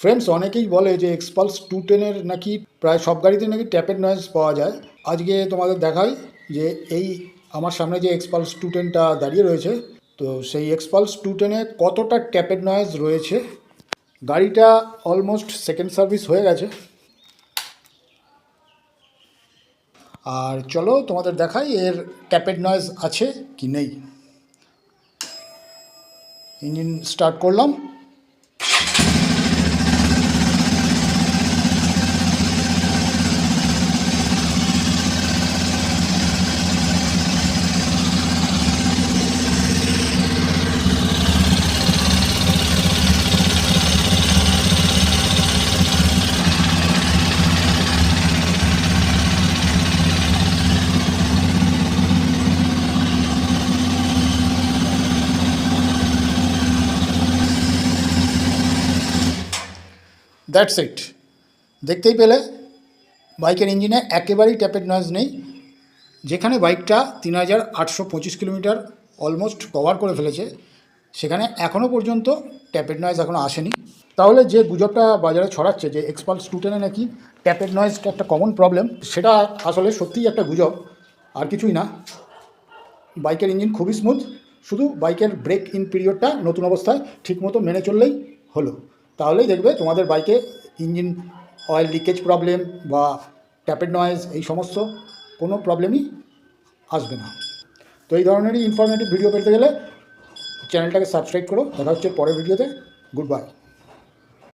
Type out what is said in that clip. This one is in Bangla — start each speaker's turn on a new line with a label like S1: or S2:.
S1: ফ্রেন্ডস, অনেকেই বলে যে এক্সপালস 210-এর নাকি প্রায় সব গাড়িতে নাকি ট্যাপের নয়েজ পাওয়া যায়। আজকে তোমাদের দেখাই যে এই আমার সামনে যে এক্সপালস 210টা দাঁড়িয়ে রয়েছে, তো সেই এক্সপালস 210-এ কতটা ট্যাপের নয়েজ রয়েছে। গাড়িটা অলমোস্ট সেকেন্ড সার্ভিস হয়ে গেছে, আর চলো তোমাদের দেখাই এর ট্যাপের নয়েজ আছে কি নেই। ইঞ্জিন স্টার্ট করলাম। That's it. দেখতেই পেলে বাইকের ইঞ্জিনে একেবারেই ট্যাপের নয়েজ নেই। যেখানে বাইকটা 3825 কিলোমিটার অলমোস্ট কভার করে ফেলেছে, সেখানে এখনও পর্যন্ত ট্যাপের নয়েজ এখনও আসেনি। তাহলে যে গুজবটা বাজারে ছড়াচ্ছে যে এক্সপালস 210-এ নাকি ট্যাপের নয়েজটা একটা কমন প্রবলেম, সেটা আসলে সত্যিই একটা গুজব, আর কিছুই না। বাইকের ইঞ্জিন খুবই স্মুথ, শুধু বাইকের ব্রেক ইন পিরিয়ডটা নতুন অবস্থায় ঠিকমতো মেনে চললেই হলো। তাহলেই দেখবে তোমাদের বাইকে ইঞ্জিন অয়েল লিকেজ প্রবলেম বা ট্যাপের নয়েজ এই সমস্ত কোনো প্রবলেমই আসবে না। তো এই ধরনেরই ইনফরমেটিভ ভিডিও পেতে গেলে চ্যানেলটাকে সাবস্ক্রাইব করো। দেখা হচ্ছে পরের ভিডিওতে। Good bye.